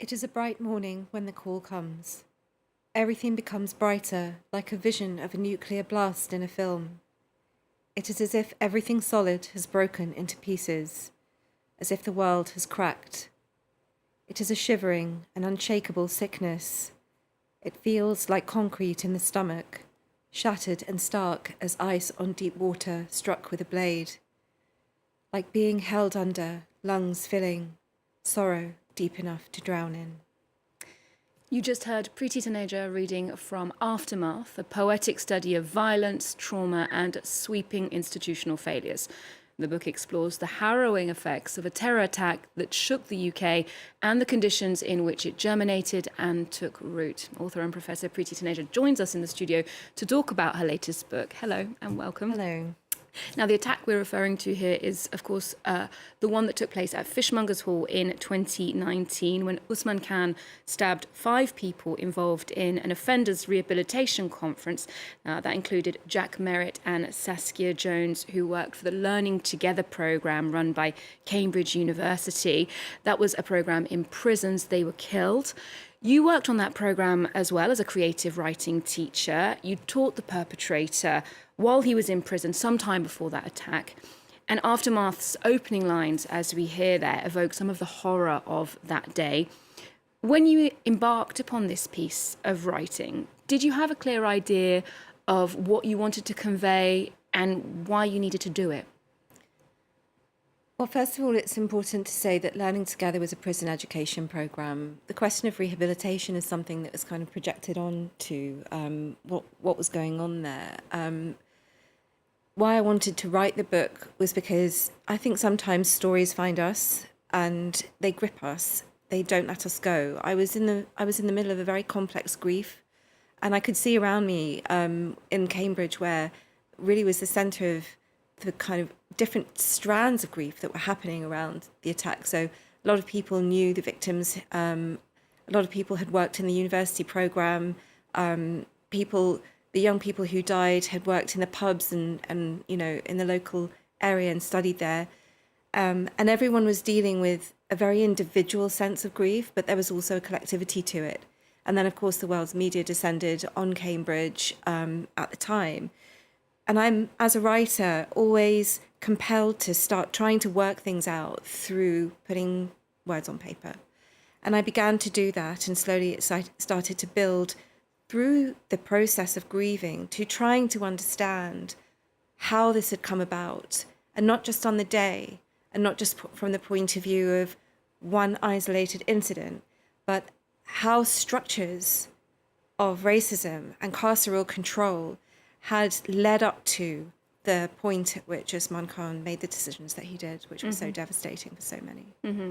It is a bright morning when the call comes. Everything becomes brighter, like a vision of a nuclear blast in a film. It is as if everything solid has broken into pieces, as if the world has cracked. It is a shivering, an unshakable sickness. It feels like concrete in the stomach, shattered and stark as ice on deep water struck with a blade. Like being held under, lungs filling, sorrow deep enough to drown in. You just heard Preti Taneja reading from Aftermath, a poetic study of violence, trauma, and sweeping institutional failures. The book explores the harrowing effects of a terror attack that shook the UK and the conditions in which it germinated and took root. Author and Professor Preti Taneja joins us in the studio to talk about her latest book. Hello and welcome. Hello. Now, the attack we're referring to here is, of course, the one that took place at Fishmongers Hall in 2019 when Usman Khan stabbed 5 people involved in an offenders rehabilitation conference that included Jack Merritt and Saskia Jones, who worked for the Learning Together programme run by Cambridge University. That was a programme in prisons. They were killed. You worked on that programme as well as a creative writing teacher. You taught the perpetrator while he was in prison sometime before that attack. And Aftermath's opening lines, as we hear there, evoke some of the horror of that day. When you embarked upon this piece of writing, did you have a clear idea of what you wanted to convey and why you needed to do it? Well, first of all, it's important to say that Learning Together was a prison education programme. The question of rehabilitation is something that was kind of projected on to what was going on there. Why I wanted to write the book was because I think sometimes stories find us and they grip us. They don't let us go. I was in the middle of a very complex grief, and I could see around me in Cambridge, where really was the centre of the kind of different strands of grief that were happening around the attack. So a lot of people knew the victims. A lot of people had worked in the university programme. The young people who died had worked in the pubs and in the local area and studied there. And everyone was dealing with a very individual sense of grief, but there was also a collectivity to it. And then, of course, the world's media descended on Cambridge at the time. And I'm, as a writer, always compelled to start trying to work things out through putting words on paper. And I began to do that, and slowly it started to build through the process of grieving to trying to understand how this had come about, and not just on the day, and not just from the point of view of one isolated incident, but how structures of racism and carceral control had led up to the point at which Usman Khan made the decisions that he did, which was so devastating for so many.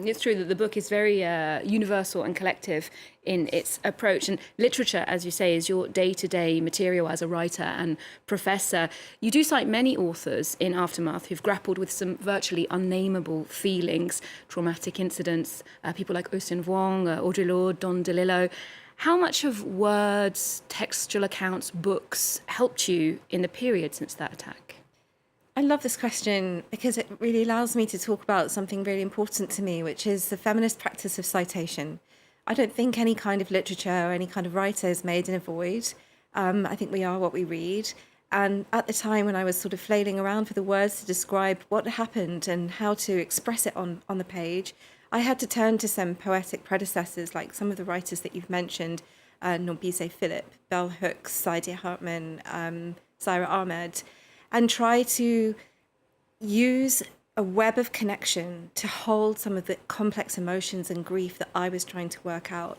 It's true that the book is very universal and collective in its approach. And literature, as you say, is your day-to-day material as a writer and professor. You do cite many authors in Aftermath who've grappled with some virtually unnameable feelings, traumatic incidents, people like Ocean Vuong, Audre Lorde, Don DeLillo. How much have words, textual accounts, books helped you in the period since that attack? I love this question because it really allows me to talk about something really important to me, which is the feminist practice of citation. I don't think any kind of literature or any kind of writer is made in a void. I think we are what we read. And at the time when I was sort of flailing around for the words to describe what happened and how to express it on the page, I had to turn to some poetic predecessors, like some of the writers that you've mentioned, Nobise Philip, Bell Hooks, Saidia Hartman, Zaira Ahmed, and try to use a web of connection to hold some of the complex emotions and grief that I was trying to work out.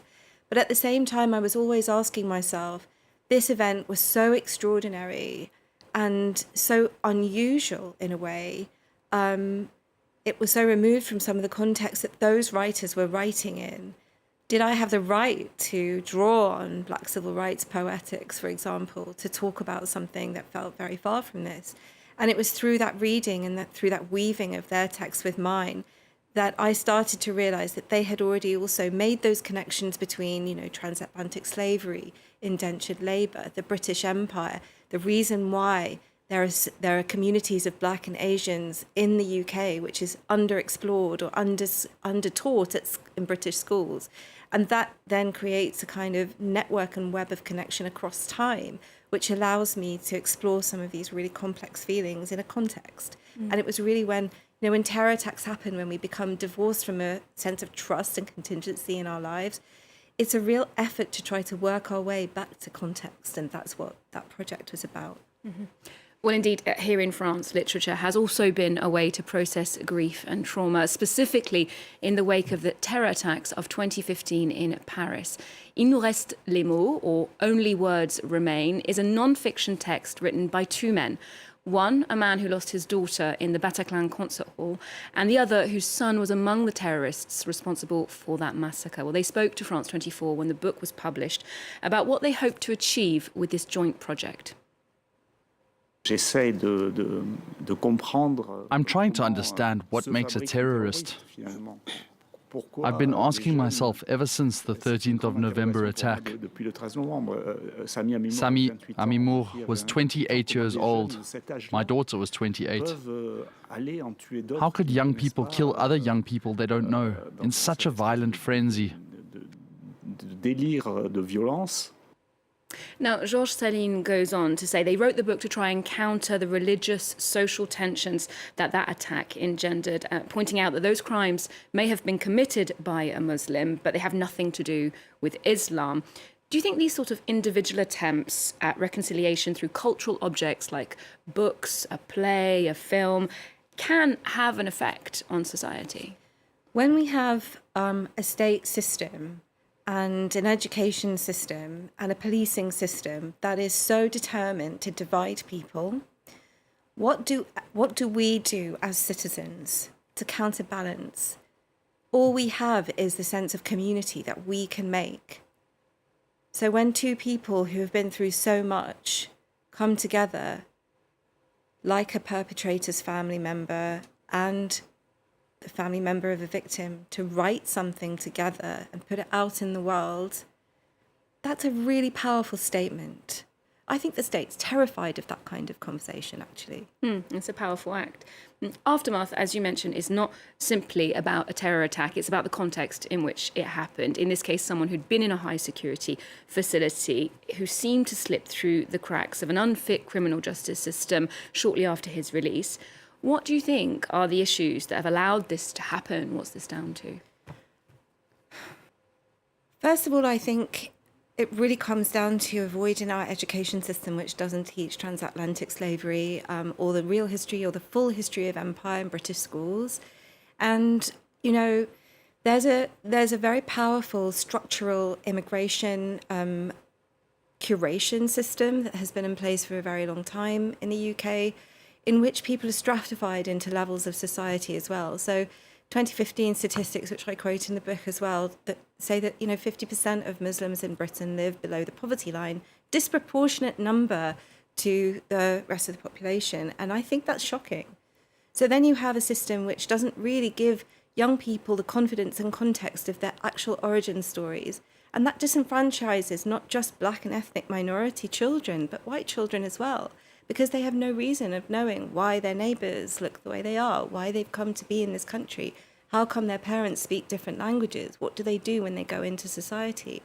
But at the same time, I was always asking myself, this event was so extraordinary and so unusual in a way. It was so removed from some of the context that those writers were writing in. Did I have the right to draw on Black civil rights poetics, for example, to talk about something that felt very far from this? And it was through that reading and through that weaving of their text with mine that I started to realize that they had already also made those connections between, transatlantic slavery, indentured labor, the British Empire, the reason why there are communities of Black and Asians in the UK which is underexplored or undertaught in British schools, And that then creates a kind of network and web of connection across time, which allows me to explore some of these really complex feelings in a context. And it was really when terror attacks happen, when we become divorced from a sense of trust and contingency in our lives, it's a real effort to try to work our way back to context. And that's what that project was about. Well, indeed, here in France, literature has also been a way to process grief and trauma, specifically in the wake of the terror attacks of 2015 in Paris. Il nous reste les mots, or Only Words Remain, is a non-fiction text written by two men. One, a man who lost his daughter in the Bataclan concert hall, and the other whose son was among the terrorists responsible for that massacre. Well, they spoke to France 24 when the book was published about what they hoped to achieve with this joint project. I'm trying to understand what makes a terrorist. I've been asking myself ever since the 13th of November attack. Sami Amimour was 28 years old. My daughter was 28. How could young people kill other young people they don't know in such a violent frenzy? Now, Georges Céline goes on to say they wrote the book to try and counter the religious, social tensions that attack engendered, pointing out that those crimes may have been committed by a Muslim, but they have nothing to do with Islam. Do you think these sort of individual attempts at reconciliation through cultural objects like books, a play, a film, can have an effect on society? When we have a state system and an education system and a policing system that is so determined to divide people, what do we do as citizens to counterbalance? All we have is the sense of community that we can make. So when two people who have been through so much come together, like a perpetrator's family member and the family member of a victim, to write something together and put it out in the world, that's a really powerful statement. I think the state's terrified of that kind of conversation, actually. It's a powerful act. Aftermath, as you mentioned, is not simply about a terror attack. It's about the context in which it happened. In this case, someone who'd been in a high security facility who seemed to slip through the cracks of an unfit criminal justice system shortly after his release. What do you think are the issues that have allowed this to happen? What's this down to? First of all, I think it really comes down to avoiding our education system, which doesn't teach transatlantic slavery or the real history or the full history of empire in British schools. And, there's a very powerful structural immigration curation system that has been in place for a very long time in the UK, in which people are stratified into levels of society as well. So 2015 statistics, which I quote in the book as well, that say that 50% of Muslims in Britain live below the poverty line, disproportionate number to the rest of the population. And I think that's shocking. So then you have a system which doesn't really give young people the confidence and context of their actual origin stories. And that disenfranchises not just Black and ethnic minority children, but white children as well, because they have no reason of knowing why their neighbours look the way they are, why they've come to be in this country, how come their parents speak different languages, what do they do when they go into society.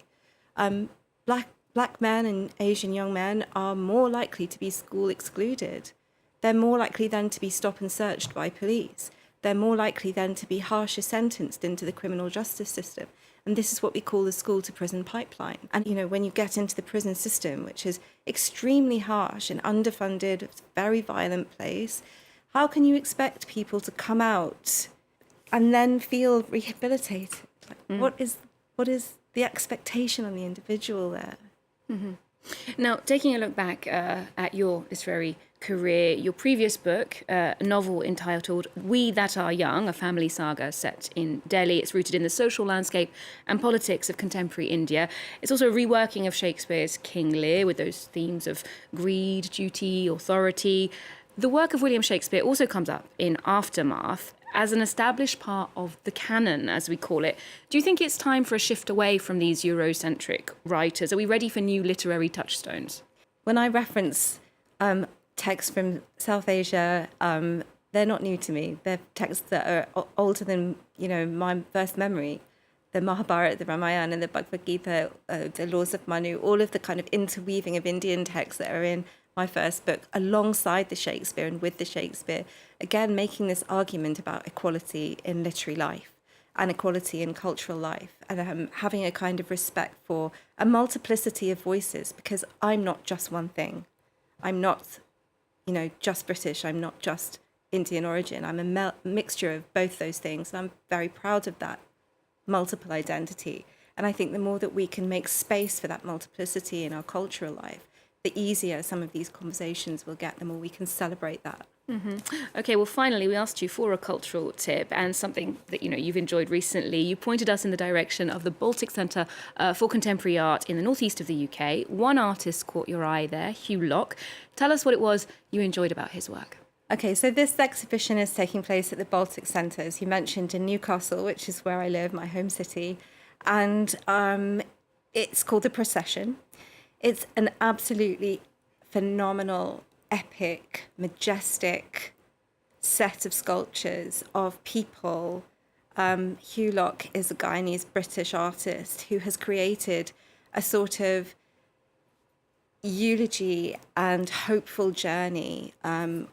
Black men and Asian young men are more likely to be school excluded. They're more likely then to be stopped and searched by police. They're more likely then to be harsher sentenced into the criminal justice system. And this is what we call the school to prison pipeline. And, when you get into the prison system, which is extremely harsh and underfunded, it's a very violent place, how can you expect people to come out and then feel rehabilitated? What is the expectation on the individual there? Mm-hmm. Now, taking a look back at your literary career, your previous book, a novel entitled We That Are Young, a family saga set in Delhi. It's rooted in the social landscape and politics of contemporary India. It's also a reworking of Shakespeare's King Lear with those themes of greed, duty, authority. The work of William Shakespeare also comes up in Aftermath as an established part of the canon, as we call it. Do you think it's time for a shift away from these Eurocentric writers? Are we ready for new literary touchstones? When I reference texts from South Asia, they're not new to me. They're texts that are older than, my first memory. the Mahabharata, the Ramayana, and the Bhagavad Gita, the laws of Manu, all of the kind of interweaving of Indian texts that are in my first book, alongside the Shakespeare and with the Shakespeare, again, making this argument about equality in literary life and equality in cultural life, and having a kind of respect for a multiplicity of voices, because I'm not just one thing. I'm not, just British. I'm not just Indian origin. I'm a mixture of both those things, and I'm very proud of that multiple identity. And I think the more that we can make space for that multiplicity in our cultural life, the easier some of these conversations will get, the more we can celebrate that. Mm-hmm. Okay, well, finally, we asked you for a cultural tip and something that you've enjoyed recently. You pointed us in the direction of the Baltic Centre for Contemporary Art in the northeast of the UK. One artist caught your eye there, Hugh Locke. Tell us what it was you enjoyed about his work. Okay, so this exhibition is taking place at the Baltic Centre, as you mentioned, in Newcastle, which is where I live, my home city. And it's called The Procession. It's an absolutely phenomenal, epic, majestic set of sculptures of people. Hugh Locke is a Guyanese British artist who has created a sort of eulogy and hopeful journey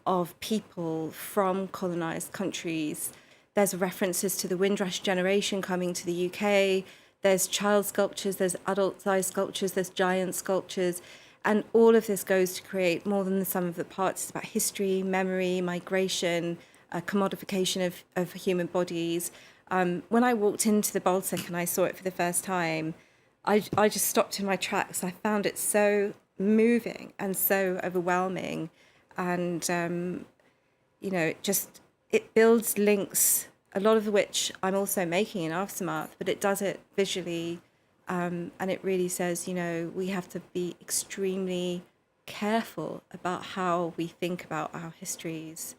of people from colonised countries. There's references to the Windrush generation coming to the UK. There's child sculptures, there's adult-sized sculptures, there's giant sculptures. And all of this goes to create more than the sum of the parts. It's about history, memory, migration, commodification of human bodies. When I walked into the Baltic and I saw it for the first time, I just stopped in my tracks. I found it so moving and so overwhelming. And, it builds links, a lot of which I'm also making in Aftermath, but it does it visually. And it really says, we have to be extremely careful about how we think about our histories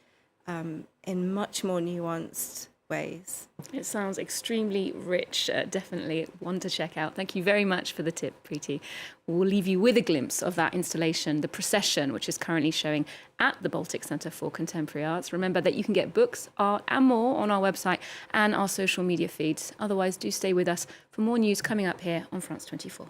in much more nuanced ways. It sounds extremely rich, definitely one to check out. Thank you very much for the tip, Preti. We'll leave you with a glimpse of that installation, The Procession, which is currently showing at the Baltic Centre for Contemporary Arts. Remember that you can get books, art and more on our website and our social media feeds. Otherwise, do stay with us for more news coming up here on France 24.